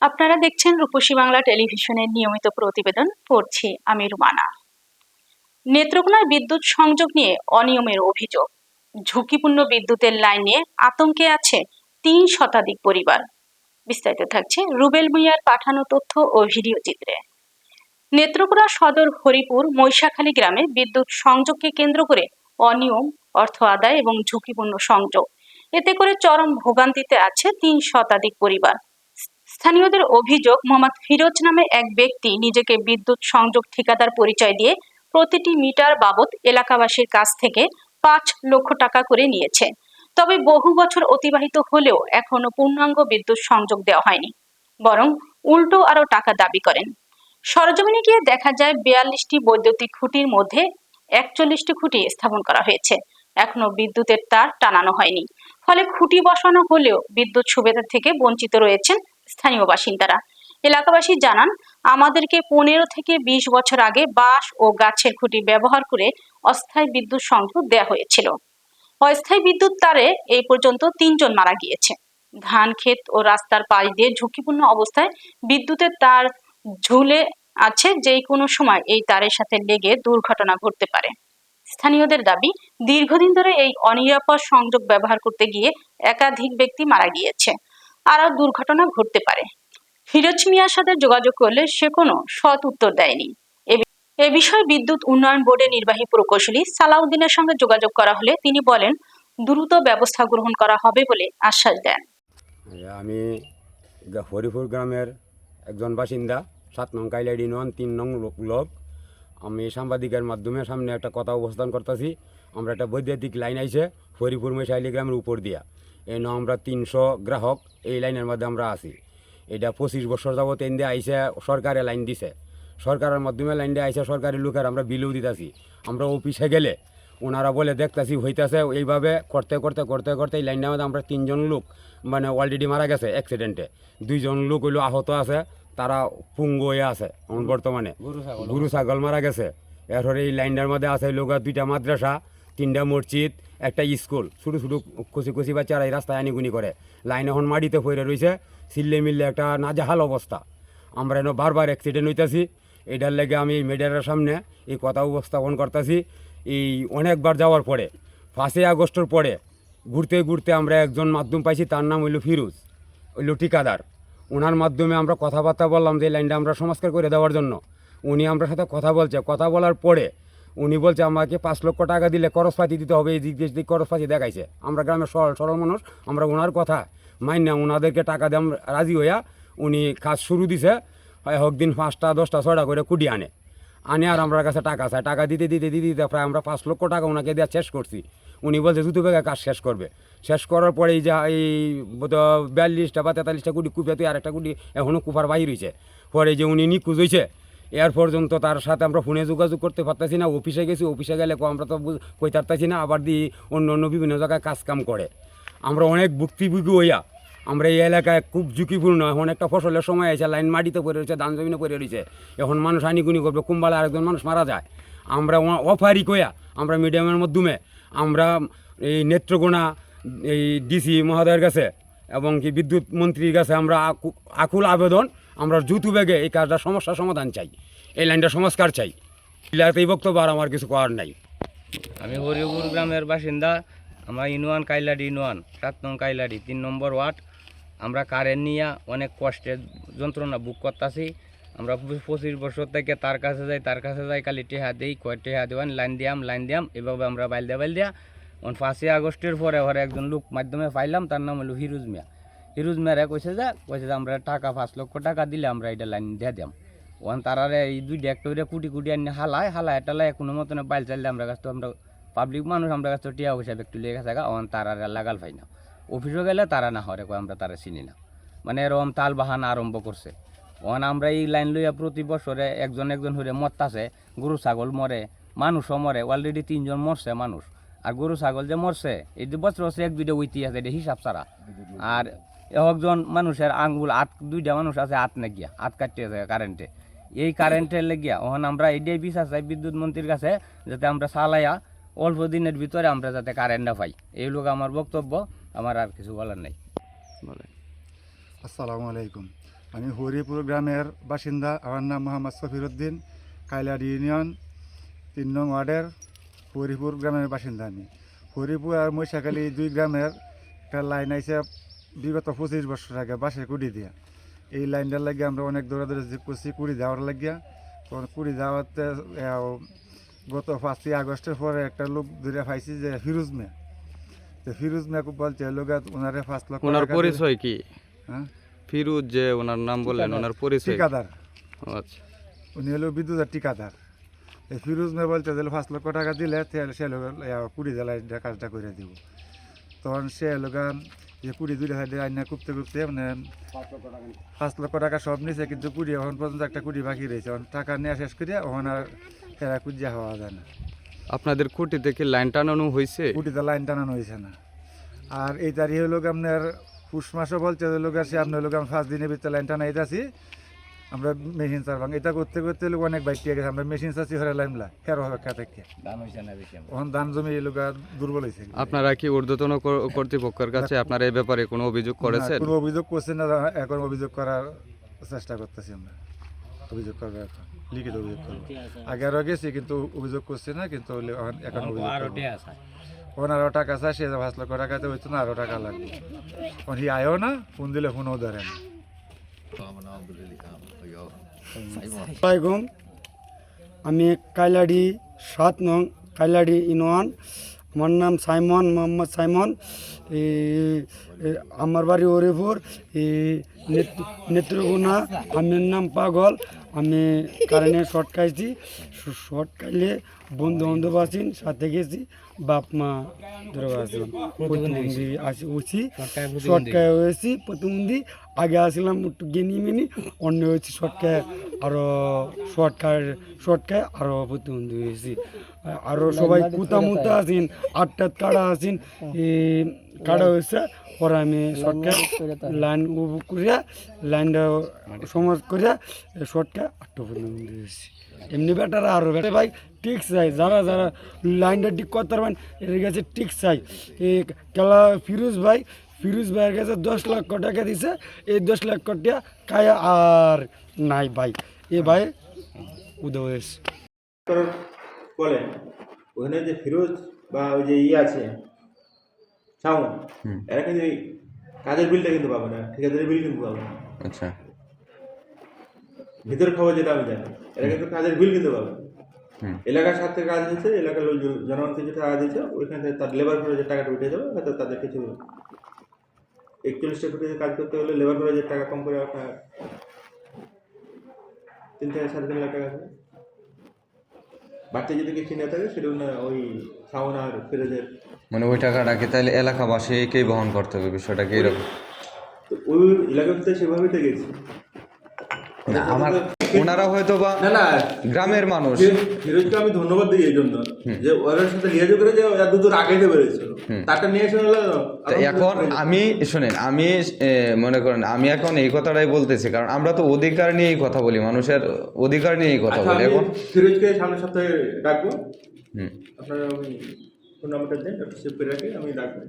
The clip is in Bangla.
আপনারা দেখছেন রূপসী বাংলা টেলিভিশনের নিয়মিত প্রতিবেদন। পড়ছি আমি রুমানা। নেত্রকোনায় বিদ্যুৎ সংযোগ নিয়ে অনিয়মের অভিযোগ। ঝুঁকিপূর্ণ বিদ্যুতের লাইন নিয়ে আতঙ্কে আছে ৩ শতাধিক পরিবার। বিস্তারিত থাকছে রুবেল ভূঁইয়ার পাঠানো তথ্য ও ভিডিও চিত্রে। নেত্রকোনা সদর হরিপুর মৈশাখালী গ্রামে বিদ্যুৎ সংযোগকে কেন্দ্র করে অনিয়ম, অর্থ আদায় এবং ঝুঁকিপূর্ণ সংযোগ, এতে করে চরম ভোগান্তিতে আছে ৩ শতাধিক পরিবার। স্থানীয়দের অভিযোগ, মোহাম্মদ ফিরোজ নামে এক ব্যক্তি নিজেকে বিদ্যুৎ সংযোগ ঠিকাদার পরিচয় দিয়ে প্রতিটি মিটার বাবদ এলাকাবাসীর কাছ থেকে ৫ লক্ষ টাকা করে নিয়েছে। তবে বহু বছর অতিবাহিত হলেও এখনো পূর্ণাঙ্গ বিদ্যুৎ সংযোগ দেওয়া হয়নি, বরং উল্টো আরো টাকা দাবি করেন। সরজমিনে গিয়ে দেখা যায় ৪২টি বৈদ্যুতিক খুঁটির মধ্যে ৪১টি খুঁটি স্থাপন করা হয়েছে, এখনো বিদ্যুতের তার টানানো হয়নি। ফলে খুঁটি বসানো হলেও বিদ্যুৎ সুবিধা থেকে বঞ্চিত রয়েছেন স্থানীয় বাসিন্দারা। এলাকাবাসী জানান, আমাদেরকে ১৫ থেকে ২০ বছর আগে বাঁশ ও গাছের খুঁটি ব্যবহার করে অস্থায়ী বিদ্যুৎ সংযোগ দেওয়া হয়েছিল। অস্থায়ী বিদ্যুৎ তারে এই পর্যন্ত ৩ জন মারা গিয়েছে। ধান ক্ষেত ও রাস্তার পাশ দিয়ে ঝুঁকিপূর্ণ অবস্থায় বিদ্যুতের তার ঝুলে আছে, যে কোনো সময় এই তারের সাথে লেগে দুর্ঘটনা ঘটতে পারে। স্থানীয়দের দাবি, দীর্ঘদিন ধরে এই অনিরাপদ সংযোগ ব্যবহার করতে গিয়ে একাধিক ব্যক্তি মারা গিয়েছে, আরও দুর্ঘটনা ঘটতে পারে। ফিরোজ মিয়ার সাথে যোগাযোগ করলে সে কোনো সৎ উত্তর দেয়নি। এ বিষয়ে বিদ্যুৎ উন্নয়ন বোর্ডের নির্বাহী প্রকৌশলী সালাউদ্দিনের সঙ্গে যোগাযোগ করা হলে তিনি বলেন, দ্রুত ব্যবস্থা গ্রহণ করা হবে বলে আশ্বাস দেন। আমি হরিপুর গ্রামের একজন বাসিন্দা, ৭ নং কাইলাডি ইউনিয়ন ৩ নং ব্লক। আমি সাংবাদিকের মাধ্যমে সামনে একটা কথা উপস্থাপন করতেছি। আমরা একটা বৈদ্যুতিক লাইন আইছে হরিপুর মৈশাখালী গ্রামের উপর দিয়া। এই আমরা ৩০০ গ্রাহক এই লাইনের মধ্যে আমরা আছি। এটা ২৫ বছর যাবত এন দিয়ে আইসে, সরকারে লাইন দিছে, সরকারের মাধ্যমে লাইন দিয়ে আইসে, সরকারি লোকের আমরা বিলও দিতেছি। আমরা অফিসে গেলে ওনারা বলে দেখতেছি হইতেছে, এইভাবে করতে করতে করতে করতে এই লাইনটার মধ্যে আমরা ৩ জন লোক মানে অলরেডি মারা গেছে অ্যাক্সিডেন্টে। ২ জন লোক হইলো আহত আছে, তারা পুঙ্গু হয়ে আছে এখন বর্তমানে। গরু ছাগল মারা গেছে। এরপরে এই লাইনটার মধ্যে আছে লোক 2টা মাদ্রাসা, 3টা মসজিদ, একটা স্কুল। ছোটো ছোটো কচি কচি বাচ্চারা এই রাস্তায় আনিগুনি করে। লাইন এখন মাটিতে পড়ে রয়েছে, চিল্লে মিললে একটা নাজেহাল অবস্থা। আমরা এনে বারবার অ্যাক্সিডেন্ট হইতেছি। এটার লেগে আমি মিডিয়ার সামনে এই কথা উপস্থাপন করতেছি। এই অনেকবার যাওয়ার পরে 5ই আগস্টের পরে ঘুরতে ঘুরতে আমরা একজন মাধ্যম পাইছি, তার নাম হইল ফিরোজ, হইল ঠিকাদার। ওনার মাধ্যমে আমরা কথাবার্তা বললাম যে এই লাইনটা আমরা সংস্কার করে দেওয়ার জন্য। উনি আমার সাথে কথা বলছে। কথা বলার পরে উনি বলছে আমাকে 5 লক্ষ টাকা দিলে খরচপাতি দিতে হবে। এই দিক দিয়ে খরচপাতি দেখাইছে। আমরা গ্রামের সরল মানুষ, আমরা ওনার কথা মাইনা ওনাদেরকে টাকা দিয়ে রাজি হইয়া উনি কাজ শুরু দিছে। হোক দিন 5টা 10টা 6টা করে কুটি আনে আর আমার কাছে টাকা চায়। টাকা দিতে দিতে দিতে দিতে প্রায় আমরা 5 লক্ষ টাকা ওনাকে দেওয়া শেষ করছি। উনি বলছে দ্রুত বেগে কাজ শেষ করবে। শেষ করার পরে এই যে এই 42টা বা 43টা কুটি কুপে তুই আরেকটা কুটি এখনও কুপার বাহির হয়েছে। পরে যে উনি নিখোঁজ হয়েছে, এর পর্যন্ত তার সাথে আমরা ফোনে যোগাযোগ করতে পারতেছি না। অফিসে গেছি, অফিসে গেলে আমরা তো কই পারতেছি না। আবার দিয়ে অন্য অন্য বিভিন্ন জায়গায় কাজকাম করে। আমরা অনেক ভুক্তভোগী হইয়া আমরা এই এলাকায় খুব ঝুঁকিপূর্ণ। এখন একটা ফসলের সময় আছে, লাইন মাটিতে পড়ে রয়েছে, ধান জমিনে পড়ে রয়েছে। এখন মানুষ আনিগুনি করবে, কুম্বালে আরেকজন মানুষ মারা যায়। আমরা অফারি কইয়া আমরা মিডিয়ামের মাধ্যমে আমরা এই নেত্রকোনা এই ডিসি মহোদয়ের কাছে এবং কি বিদ্যুৎ মন্ত্রীর কাছে আমরা আকুল আবেদন, আমরা দ্রুত বেগে এই কাজটা সমস্যার সমাধান চাই, এই লাইনটা সংস্কার চাই। এই বক্তব্য আর আমার কিছু করার নাই। আমি হরিপুর গ্রামের বাসিন্দা। আমার ইউনিয়ন কাইলাডি ইউনিয়ন 7 নং কাইলাডি 3 নম্বর ওয়ার্ড। আমরা কারেন্ট নিয়ে অনেক কষ্টের যন্ত্রণা বুক করতেছি। আমরা 25 বছর থেকে তার কাছে যাই, খালি টেহা দিই, কয় টেহা দেওয়ান, লাইন দিয়াম এভাবে আমরা বাইল দিয়া 5ই আগস্টের পরে একজন লোক মাধ্যমে পাইলাম, তার নাম হলো ফিরোজ মিয়া। ফিরোজ মিয়ারে কইছে যে আমরা টাকা 5 লক্ষ টাকা দিলে আমরা এটা লাইন দিয়ে দিয়াম। তারারে এই 2 একটা কুটি কুটি আনি হালায় টালায় কোনো মতনে বাইল চাইলে আমরা কাছে, আমরা পাবলিক মানুষ, আমরা কাছে টিয়া পয়সা একটু লেগে থাকা। তারারে লাগাল পাই না। অফিসে গেলে তারা না হরে কয় আমরা তারা চিনি না, মানে এরকম তাল বাহানা আরম্ভ করছে। আমরা এই লাইন লইয়া প্রতি বছরে একজন হয়ে মরতাছে। গরু ছাগল মরে, মানুষও মরে। অলরেডি 3 জন মরছে মানুষ। আর গরু ছাগল যে মরছে এই 2 বছর হচ্ছে 1-2টা ইতিহাস, এটা হিসাব ছাড়া। আর একজন মানুষের আঙ্গুল 2টা মানুষ আছে হাত না গিয়া, হাত কাটতে আছে কারেন্টে। এই কারেন্টের লেগিয়া আমরা এইটাই বিশ্বাস চাই বিদ্যুৎ মন্ত্রীর কাছে, যাতে আমরা চালাইয়া অল্প দিনের ভিতরে আমরা যাতে কারেন্টটা পাই। এই লোক আমার বক্তব্য, আমার আর কিছু বলার নেই। আসসালামু আলাইকুম। আমি হরিপুর গ্রামের বাসিন্দা। আমার নাম মোহাম্মদ সফিরউদ্দিন, কাইলাডি ইউনিয়ন 3 নং ওয়ার্ডের হরিপুর গ্রামের বাসিন্দা। আমি হরিপুর আর মহিষাখালী 2 গ্রামের একটা লাইন আইসে বিগত 25 বছর আগে বাঁশের কুড়ি দিয়া। এই লাইনটার লাগিয়ে আমরা অনেক দৌড়াদৌড়ি করছি কুড়ি দেওয়ার লাগিয়া। তখন কুড়ি দেওয়াতে গত 5 আগস্টের পরে একটা লোক ধরে পাইছি যে ফিরোজ মিয়া। তো ফিরোজ মিয়া বলছে লোক ওনারে 5 লক্ষ ওনার টাকা পরিচয় কি? হ্যাঁ, ফিরোজ যে ওনার নাম বললেন, ওনার পরিচয়? ঠিকাদার। ও আচ্ছা। উনি হলো বিদ্যুতের ঠিকাদার। এই ফিরোজ মেয়ে বলছে যে 5 লক্ষ টাকা দিলে সে লোক কুড়ি জেলায় কাজটা করে দিব। তখন সে লোক যে কুড়ি 2 সাইডে আইনা কুপতে কুপতে মানে 5 লক্ষ টাকা সব নিছে, কিন্তু কুড়ি এখন পর্যন্ত একটা কুড়ি বাকি রয়েছে। এখন টাকা নেওয়া শেষ করে ওখানে আর ফেরা কুজিয়া হওয়া যায় না। আপনাদের খুঁটি থেকে লাইন টানানো হয়েছে? কুটিতে লাইন টানানো হয়েছে না। আর এই তারিখ হলো আপনার পুষ মাসও বলছে যে লোক সে আপনার লোক 5 দিনের ভিতরে লাইন টানা দিতেছি আমরা মেশিন চারবাং। এটা করতে করতে লোক অনেক বাইক গেছে। আমরা মেশিন চাচ্ছি হরে লাইমলা হের অপেক্ষা থেকে ওখান ধান জমি লোক দুর্বল হয়েছে। আপনারা কি ঊর্ধ্বতন কর্তৃপক্ষের কাছে আপনারা এই ব্যাপারে কোনো অভিযোগ করেছেন? কোনো অভিযোগ করছেন না, এখন অভিযোগ করার চেষ্টা করতেছি আমরা। অভিযোগ করবো এখন, লিখিত অভিযোগ করবো। আগে আরও গেছি কিন্তু অভিযোগ করছে না, কিন্তু এখন অভিযোগ করবো। ওখানে আরও টাকা চাই, সে 5 লক্ষ টাকাতে হইতো না, আরও টাকা লাগবে। ওখানে হি আয়ও না, ফোন দিলে ফোনও ধরে না। আসসালামাইকুম, আমি কাইলাডি 7 নং কাইলাডি ইউনিয়ন। আমার নাম সাইমন, মোহাম্মদ সাইমন। আমার বাড়ি হরিপুর নেত্রকোনা। আমার নাম পাগল। আমি কারেন্টে শর্ট খাইছি। শর্ট খাইলে বন্ধু বান্ধব আছেন, সাথে গেছি, বাপ মা ধরে আসলাম, প্রতিবন্ধী উঠছি, শর্ট খাই হয়েছি। প্রতিবন্ধী আগে আসলাম একটু গেনি মেনি, অন্য হয়েছি শর্ট খায়, আরও শর্ট খায় আরও প্রতিবন্ধী হয়েছি। আরও সবাই কুতা মুতা আছেন, 8টা কাড়া আছেন, কাড়া হয়েছে। পরে আমি শর্টকাট লাইন করিয়া লাইনটা সমাজ করিয়া শর্টকাট 8টা পর্যন্ত দিয়েছি। এমনি ব্যাটারা আরও ব্যাটার ভাই ঠিক চাই, যারা যারা লাইনটা ঠিক করতে পারবেন এর কাছে ঠিক চাই। এই খেলা ফিরোজ ভাইয়ের কাছে 10 লক্ষ টাকা দিছে। এই 10 লক্ষ টাকা খায়া আর নাই ভাই। এ ভাই উদয় হয়েছে বলে ওখানে যে ফিরোজ বা ওই যে আছে সাউন্ড, এরা কিন্তু এই কাজের বিলটা কিন্তু পাবে না, ঠিকাদারের বিল কিন্তু পাবে না। আচ্ছা, ভিতর খবর যেটা আমি জানি, এরা কিন্তু কাজের বিল কিন্তু পাবে না। এলাকার সাথে কাজ হয়েছে, এলাকার লোক জনগণ থেকে যেটা কাজ হয়েছে ওইখান থেকে তার লেবার খরচের টাকাটা উঠে যাবে। হয়তো তাদের কিছু 41টা ফুটে কাজ করতে হলে লেবার খরচের টাকা কম করে 3 থেকে 3.5 লাখ টাকা আছে। বাড়তি যদি কিছু না থাকে সেটা না ওই সাউন্ড আর ফিরোজের, মানে ওই টাকাটাকে তাহলে এলাকাবাসীকেই বহন করতে হবে, বিষয়টা কি এরকম? তো ওই এলাকার ভিতরে সেভাবেই তো গেছে না, আমার ওনারা হয়তো বা না না গ্রামের মানুষ। ফিরোজকে আমি ধন্যবাদ দিই এই জন্য যে ওদের সাথে লিয়াজো করে যে এত দূর আগে যে বেরোছিল, তারটা নিয়ে এসে হলো। এখন আমি শোনেন, আমি মনে করেন আমি এখন এই কথাটাই বলতেছি, কারণ আমরা তো অধিকার নিয়েই কথা বলি, মানুষের অধিকার নিয়েই কথা বলি। এখন ফিরোজকে সামনের সপ্তাহে ডাকবো, আপনারা ওই ফোন নাম্বারটা দেন, একটু সেভ করে রাখি, আমি ডাকবো।